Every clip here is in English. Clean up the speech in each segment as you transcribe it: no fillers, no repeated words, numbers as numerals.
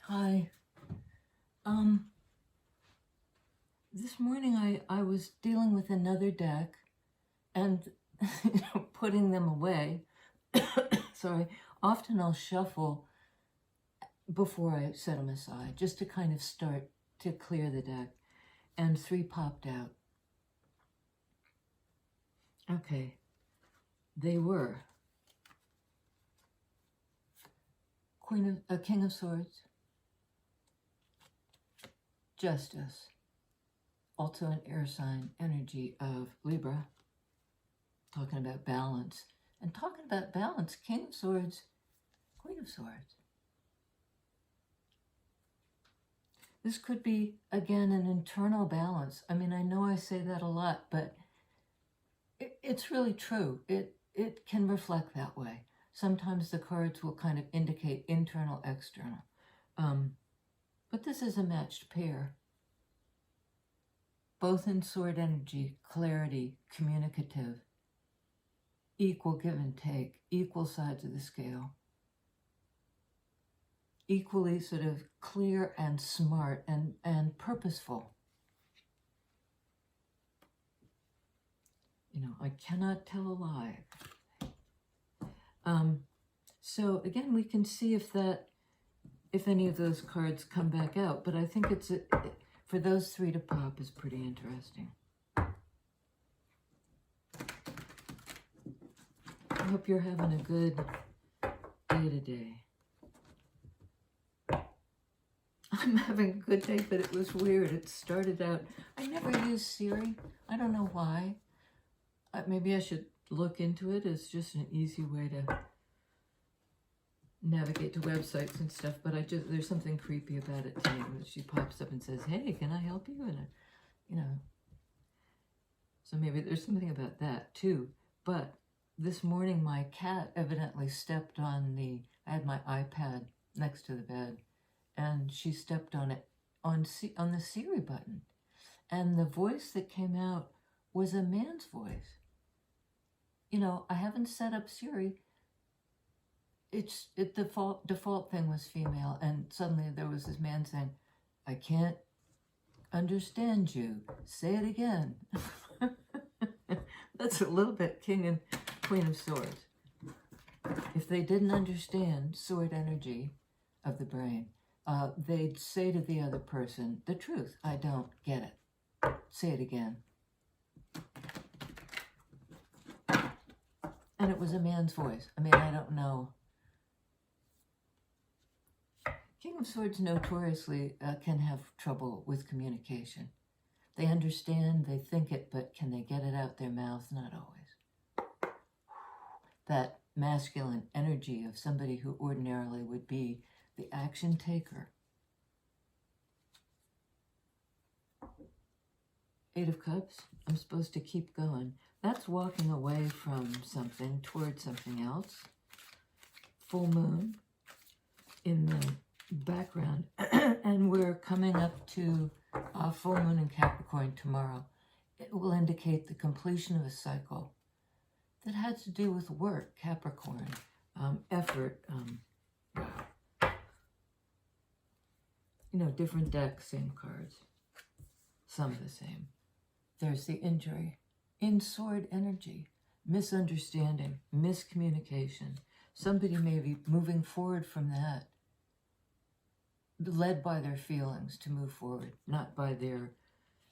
Hi. This morning I was dealing with another deck and putting them away. Sorry. Often I'll shuffle before I set them aside, just to kind of start to clear the deck. And 3 popped out. Okay. They were King of Swords, Justice, also an air sign energy of Libra, talking about balance. And talking about balance, King of Swords, Queen of Swords. This could be, again, an internal balance. I mean, I know I say that a lot, but it's really true. It can reflect that way. Sometimes the cards will kind of indicate internal, external. But this is a matched pair. Both in sword energy, clarity, communicative, equal give and take, equal sides of the scale. Equally sort of clear and smart and purposeful. You know, I cannot tell a lie. So again, we can see if any of those cards come back out, but I think for those 3 to pop is pretty interesting. I hope you're having a good day today. I'm having a good day, but it was weird. It started out, I never used Siri. I don't know why. Maybe I should look into it. It's just an easy way to navigate to websites and stuff, but there's something creepy about it to me when she pops up and says, hey, can I help you? And, so maybe there's something about that too. But this morning, my cat evidently stepped on I had my iPad next to the bed, and she stepped on it on the Siri button. And the voice that came out was a man's voice. You know, I haven't set up Siri. Default thing was female, and suddenly there was this man saying, I can't understand you. Say it again. That's a little bit King and Queen of Swords. If they didn't understand sword energy of the brain, they'd say to the other person, the truth, I don't get it. Say it again. And it was a man's voice. I mean, I don't know. King of Swords notoriously can have trouble with communication. They understand, they think it, but can they get it out their mouth? Not always. That masculine energy of somebody who ordinarily would be the action taker. 8 of Cups, I'm supposed to keep going. That's walking away from something towards something else. Full moon in the background. And we're coming up to full moon in Capricorn tomorrow. It will indicate the completion of a cycle that had to do with work, Capricorn, effort. Different decks, same cards. Some the same. There's the injury. In sword energy, misunderstanding, miscommunication. Somebody may be moving forward from that, led by their feelings to move forward, not by their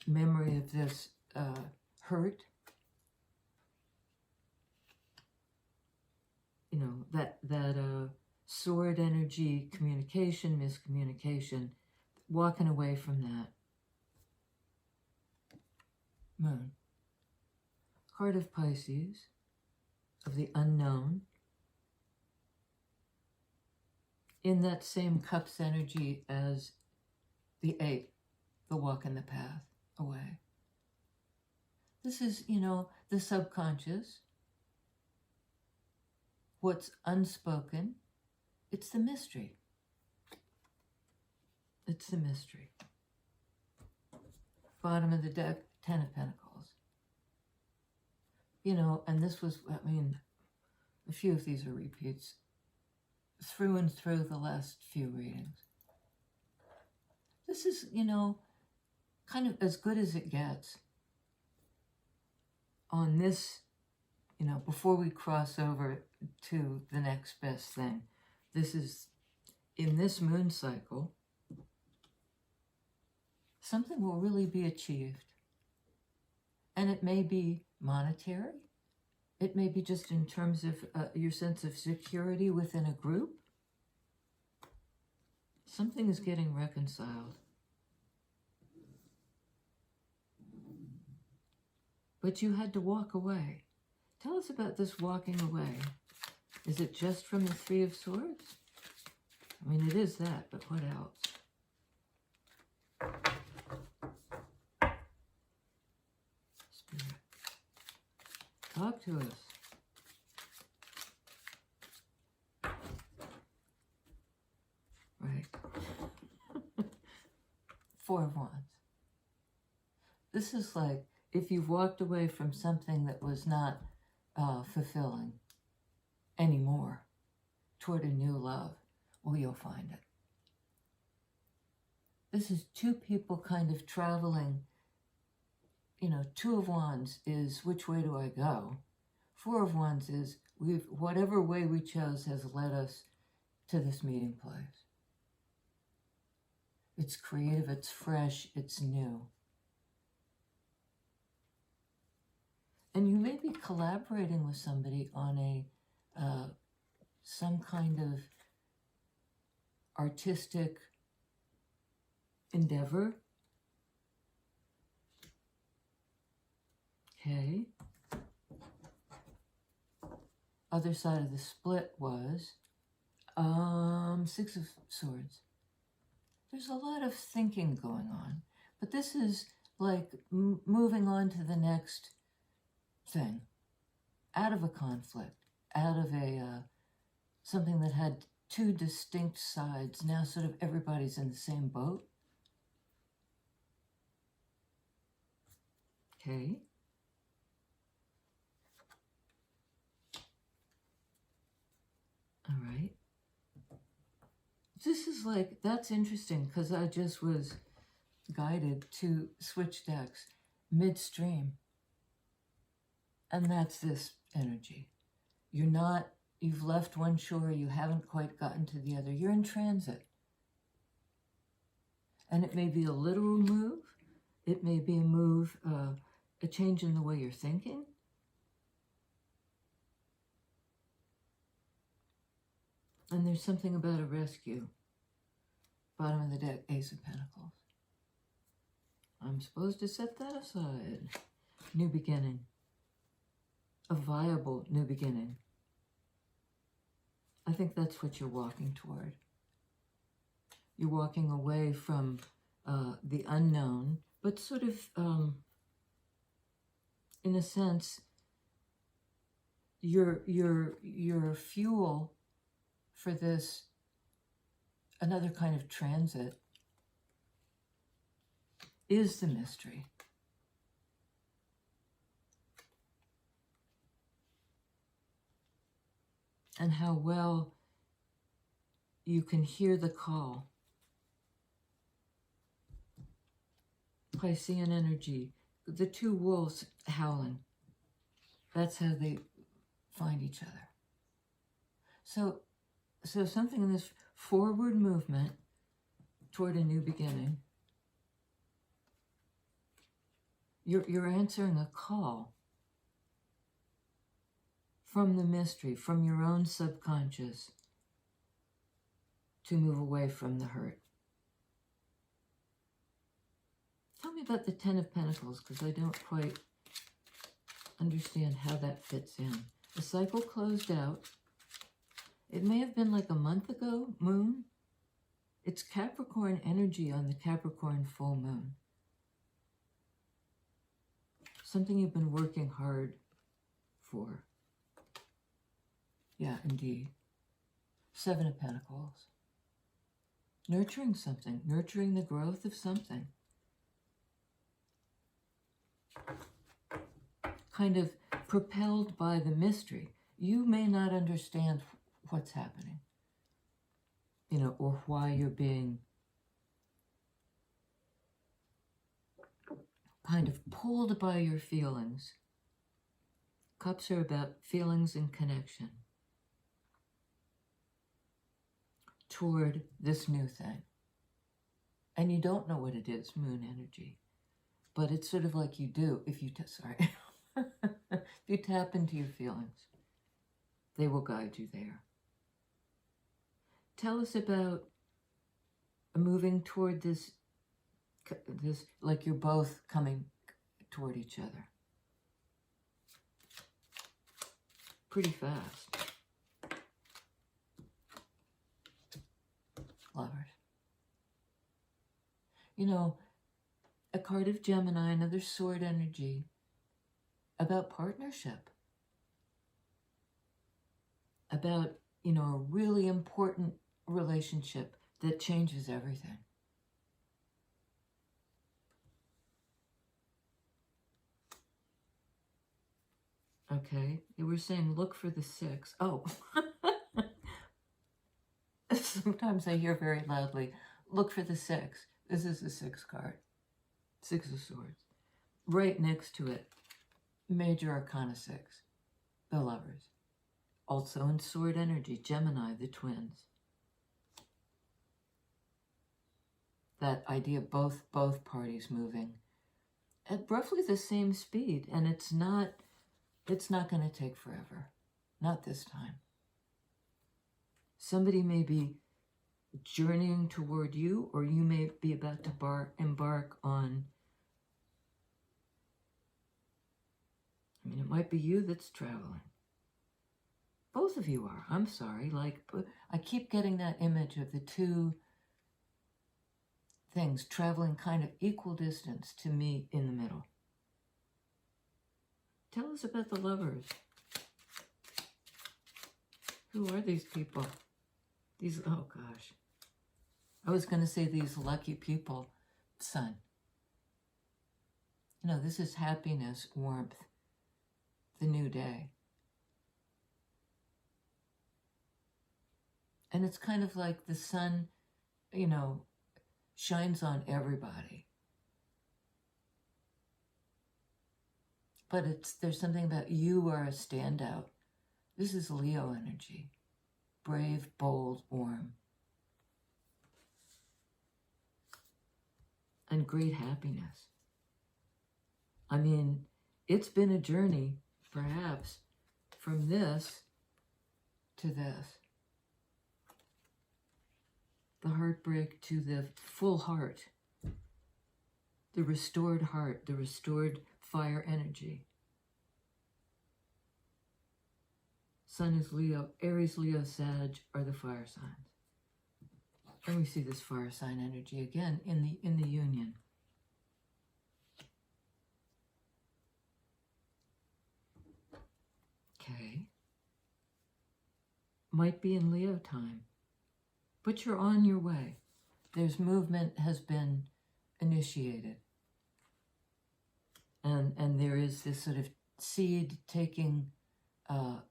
memory of this hurt. That sword energy, communication, miscommunication, walking away from that. Moon. Card of Pisces, of the unknown. In that same cups energy as the 8, the walk in the path away. This is, the subconscious, what's unspoken. It's the mystery. It's the mystery. Bottom of the deck, 10 of Pentacles. And this was, a few of these are repeats through and through the last few readings. This is, kind of as good as it gets on this, before we cross over to the next best thing. This is, in this moon cycle, something will really be achieved. And it may be monetary. It may be just in terms of your sense of security within a group. Something is getting reconciled. But you had to walk away. Tell us about this walking away. Is it just from the Three of Swords? I mean, it is that, but what else? Spirit, talk to us. Right. Four of Wands. This is like if you've walked away from something that was not fulfilling anymore toward a new love, well, you'll find it. This is two people kind of traveling. Two of Wands is which way do I go? Four of Wands is whatever way we chose has led us to this meeting place. It's creative, it's fresh, it's new. And you may be collaborating with somebody on some kind of artistic endeavor. Okay. Other side of the split was Six of Swords. There's a lot of thinking going on, but this is like moving on to the next thing, out of a conflict, out of something that had two distinct sides. Now sort of everybody's in the same boat. Okay. All right. This is like, that's interesting because I just was guided to switch decks midstream. And that's this energy. You've left one shore, you haven't quite gotten to the other. You're in transit. And it may be a literal move. It may be a move, a change in the way you're thinking. And there's something about a rescue. Bottom of the deck, Ace of Pentacles. I'm supposed to set that aside. New beginning. A viable new beginning. I think that's what you're walking toward. You're walking away from the unknown, but sort of, in a sense, your fuel for this, another kind of transit, is the mystery. And how well you can hear the call. Piscean energy, the two wolves howling. That's how they find each other. So something in this forward movement toward a new beginning. You're answering a call from the mystery, from your own subconscious, to move away from the hurt. Tell me about the Ten of Pentacles, because I don't quite understand how that fits in. The cycle closed out. It may have been like a month ago, moon. It's Capricorn energy on the Capricorn full moon. Something you've been working hard for. Yeah, indeed. Seven of Pentacles. Nurturing something, nurturing the growth of something. Kind of propelled by the mystery. You may not understand what's happening, or why you're being kind of pulled by your feelings. Cups are about feelings and connection toward this new thing. And you don't know what it is, moon energy. But it's sort of like you do if you, if you tap into your feelings. They will guide you there. Tell us about moving toward this, like you're both coming toward each other. Pretty fast. Lovers. You know, a card of Gemini, another sword energy, about partnership. About, you know, a really important relationship that changes everything. Okay, they were saying look for the 6. Oh, sometimes I hear very loudly, look for the 6. This is the 6 card. 6 of Swords. Right next to it, Major Arcana 6, the Lovers. Also in sword energy, Gemini, the twins. That idea of both parties moving at roughly the same speed, and it's not going to take forever. Not this time. Somebody may be journeying toward you, or you may be about to embark on, I mean, it might be you that's traveling. Both of you are. I'm sorry. Like, I keep getting that image of the two things traveling kind of equal distance to meet in the middle. Tell us about the Lovers. Who are these people? These, oh gosh. I was going to say these lucky people. Sun. You know, this is happiness, warmth, the new day. And it's kind of like the sun, you know, shines on everybody. But there's something about you are a standout. This is Leo energy. Brave, bold, warm. And great happiness. I mean, it's been a journey, perhaps, from this to this. The heartbreak to the full heart. The restored heart, the restored fire energy. Sun is Leo, Aries, Leo, Sag are the fire signs. And we see this fire sign energy again in the union. Okay. Might be in Leo time. But you're on your way. There's movement has been initiated. And there is this sort of seed taking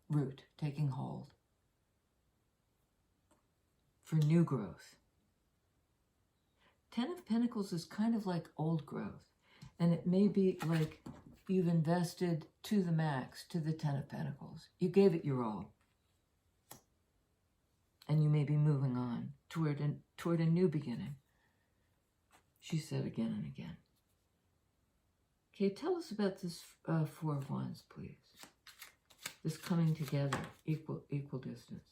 root, taking hold for new growth. 10 of Pentacles is kind of like old growth. And it may be like you've invested to the max to the 10 of Pentacles. You gave it your all. And you may be moving on toward a new beginning. She said again and again. Okay, tell us about this 4 of Wands, please. This coming together, equal distance.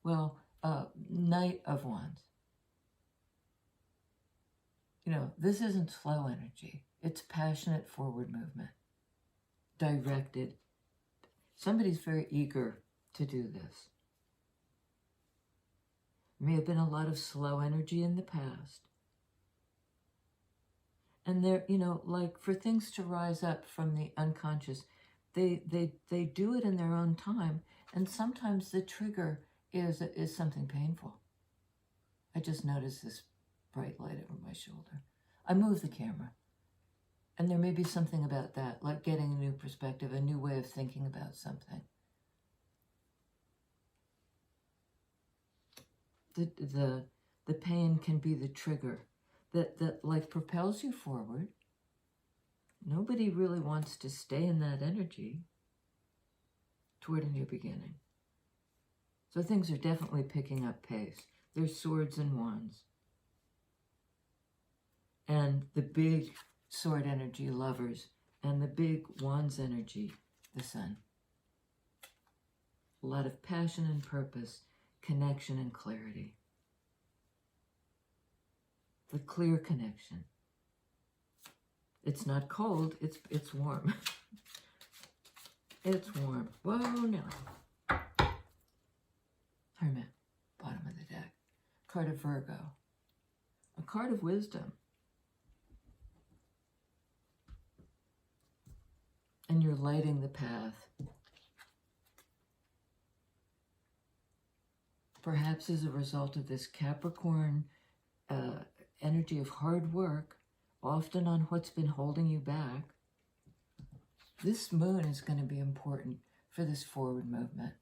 Well, Knight of Wands. You know, this isn't slow energy. It's passionate forward movement. Directed. Somebody's very eager to do this. May have been a lot of slow energy in the past. And they're, you know, like for things to rise up from the unconscious, they do it in their own time. And sometimes the trigger is something painful. I just noticed this bright light over my shoulder. I move the camera. And there may be something about that, like getting a new perspective, a new way of thinking about something. The pain can be the trigger that like propels you forward, Nobody really wants to stay in that energy toward a new beginning. So things are definitely picking up pace. There's swords and wands. And the big sword energy, lovers, and the big wands energy, the sun. A lot of passion and purpose, connection and clarity. The clear connection. It's not cold, it's warm. It's warm. Whoa, no. Hermit, bottom of the deck. Card of Virgo. A card of wisdom. And you're lighting the path. Perhaps as a result of this Capricorn energy of hard work, often on what's been holding you back, this moon is going to be important for this forward movement.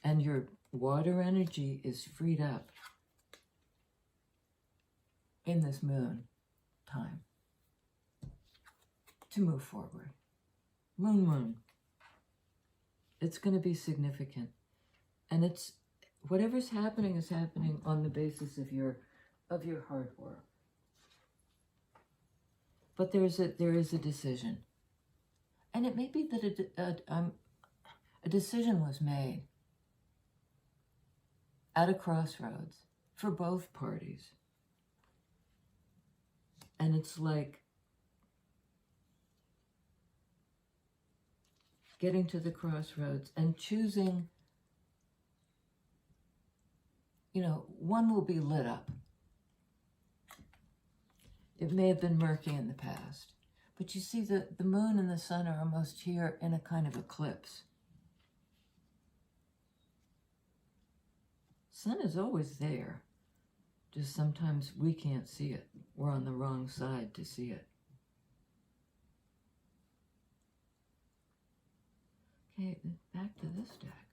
And your water energy is freed up in this moon time to move forward. Moon. It's going to be significant. And it's, whatever's happening is happening on the basis of your hard work. But there is a decision. And it may be that a decision was made at a crossroads for both parties. And it's like getting to the crossroads and choosing, you know, one will be lit up. It may have been murky in the past, but you see the moon and the sun are almost here in a kind of eclipse. Sun is always there, just sometimes we can't see it. We're on the wrong side to see it. Okay, back to this deck.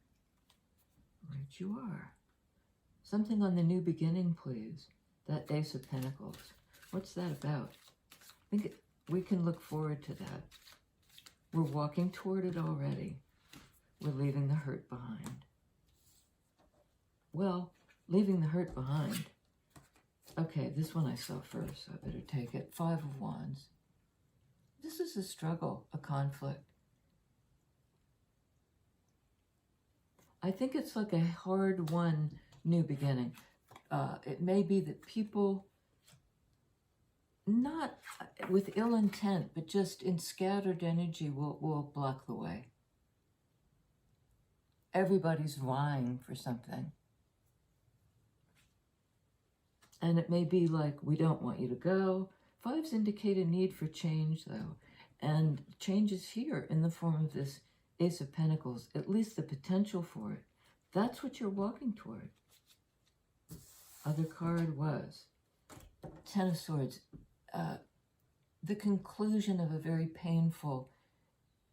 Right you are. Something on the new beginning, please. That Ace of Pentacles. What's that about? I think we can look forward to that. We're walking toward it already. We're leaving the hurt behind. Well, leaving the hurt behind. Okay, this one I saw first, so I better take it. 5 of Wands. This is a struggle, a conflict. I think it's like a hard-won new beginning. It may be that people, not with ill intent, but just in scattered energy, will block the way. Everybody's vying for something. And it may be like, we don't want you to go. 5s indicate a need for change, though. And change is here in the form of this Ace of Pentacles, at least the potential for it. That's what you're walking toward. Other card was 10 of Swords. The conclusion of a very painful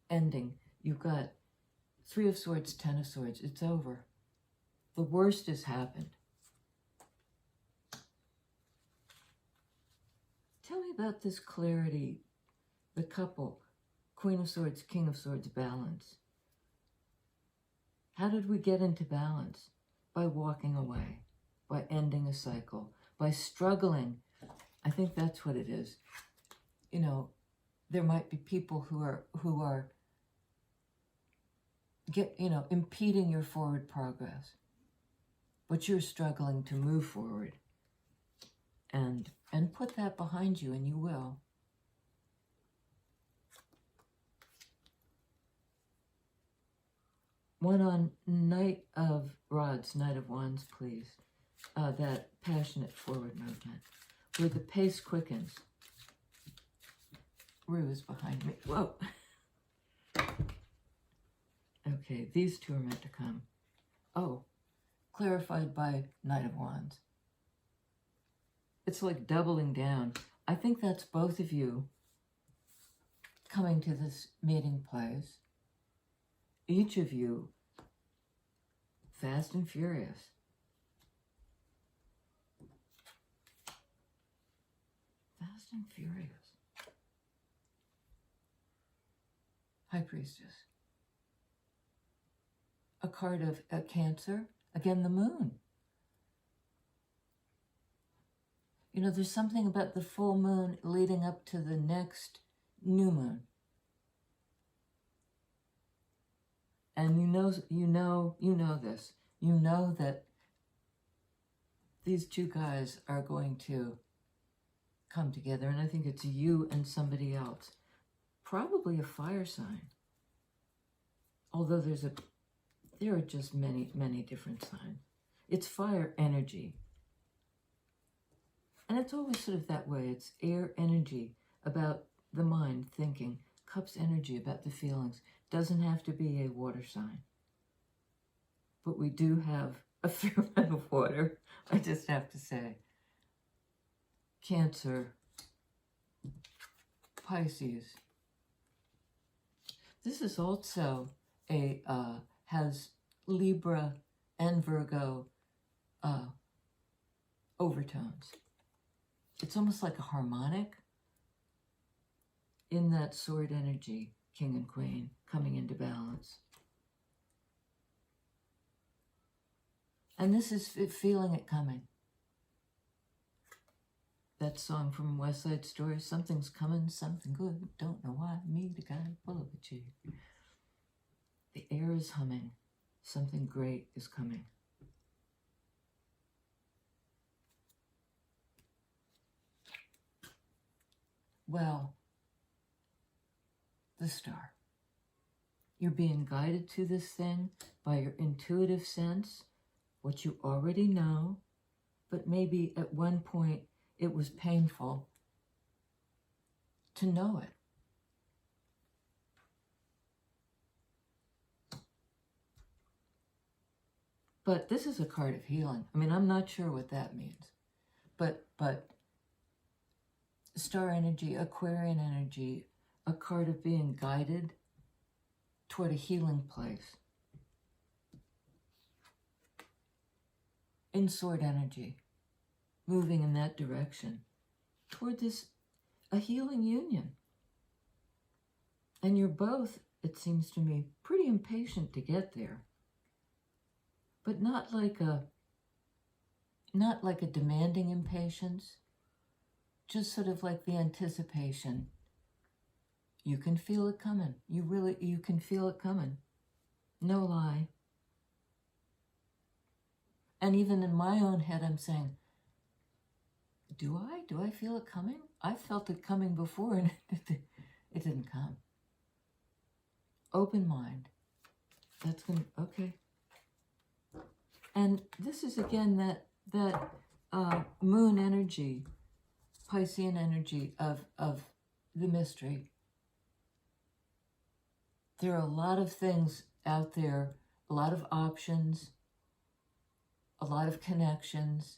ending. You've got 3 of Swords, 10 of Swords. It's over. The worst has happened. Tell me about this clarity, the couple, Queen of Swords, King of Swords, balance. How did we get into balance? By walking away, by ending a cycle, by struggling. I think that's what it is. You know, there might be people who are impeding your forward progress, but you're struggling to move forward. And put that behind you, and you will. One on Knight of Rods, Knight of Wands, please. That passionate forward movement, where the pace quickens. Rue is behind me. Whoa. Okay, these two are meant to come. Oh, clarified by Knight of Wands. It's like doubling down. I think that's both of you coming to this meeting place. Each of you fast and furious. Fast and furious. High Priestess. A card of a Cancer. Again, the moon. You know, there's something about the full moon leading up to the next new moon. And you know this. You know that these two guys are going to come together. And I think it's you and somebody else. Probably a fire sign. Although there are just many, many different signs. It's fire energy. And it's always sort of that way. It's air energy about the mind, thinking. Cups energy about the feelings. Doesn't have to be a water sign. But we do have a fair amount of water, I just have to say. Cancer. Pisces. This is also has Libra and Virgo overtones. It's almost like a harmonic in that sword energy, King and Queen, coming into balance. And this is feeling it coming. That song from West Side Story, something's coming, something good, don't know why, me, the guy full of a cheek. The air is humming, something great is coming. Well, the star. You're being guided to this thing by your intuitive sense, what you already know, but maybe at one point it was painful to know it. But this is a card of healing. I mean, I'm not sure what that means. But star energy, Aquarian energy, a card of being guided toward a healing place. In sword energy, moving in that direction toward this, a healing union. And you're both, it seems to me, pretty impatient to get there. But not like a demanding impatience, just sort of like the anticipation. You can feel it coming. You can feel it coming. No lie. And even in my own head, I'm saying, do I feel it coming? I felt it coming before and it didn't come. Open mind. That's gonna, okay. And this is again that moon energy, Piscean energy of the mystery. There are a lot of things out there, a lot of options, a lot of connections,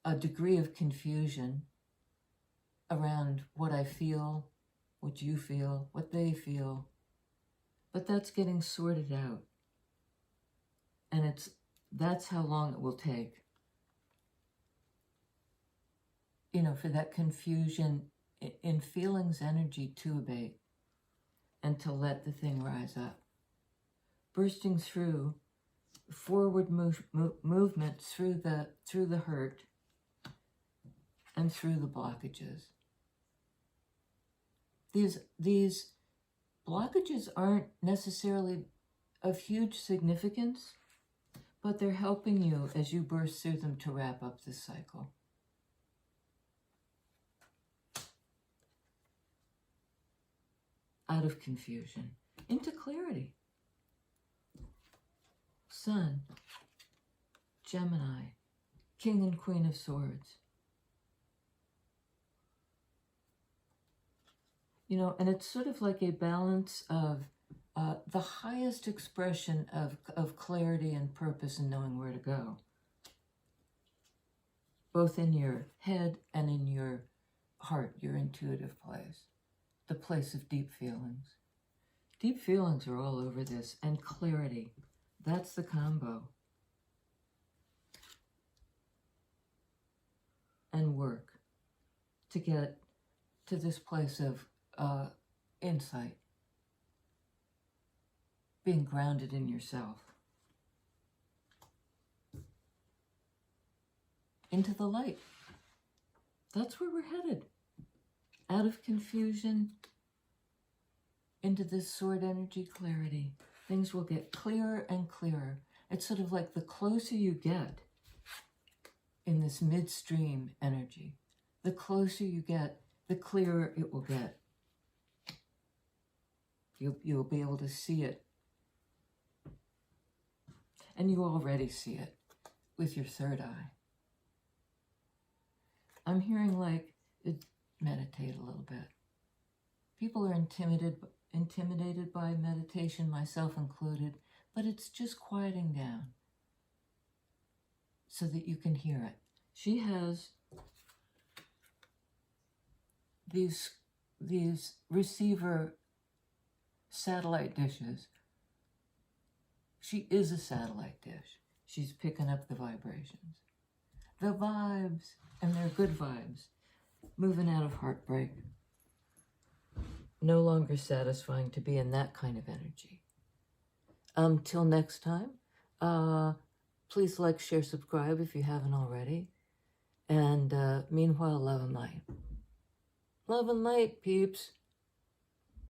a degree of confusion around what I feel, what you feel, what they feel. But that's getting sorted out. And that's how long it will take, you know, for that confusion in feelings energy to abate and to let the thing rise up. Bursting through, forward movement through the hurt and through the blockages. These blockages aren't necessarily of huge significance, but they're helping you as you burst through them to wrap up this cycle. Out of confusion, into clarity. Sun, Gemini, King and Queen of Swords. You know, and it's sort of like a balance of the highest expression of clarity and purpose and knowing where to go. Both in your head and in your heart, your intuitive place. The place of deep feelings. Deep feelings are all over this. And clarity. That's the combo. And work to get to this place of insight, being grounded in yourself. Into the light. That's where we're headed. Out of confusion, into this sword energy clarity. Things will get clearer and clearer. It's sort of like the closer you get in this midstream energy, the closer you get, the clearer it will get. You'll be able to see it. And you already see it with your third eye. I'm hearing like, meditate a little bit. People are intimidated by meditation, myself included, but it's just quieting down so that you can hear it. She has these receiver satellite dishes. She is a satellite dish. She's picking up the vibrations. The vibes, and they're good vibes. Moving out of heartbreak. No longer satisfying to be in that kind of energy. Till next time, please like, share, subscribe if you haven't already. And meanwhile, love and light. Love and light, peeps.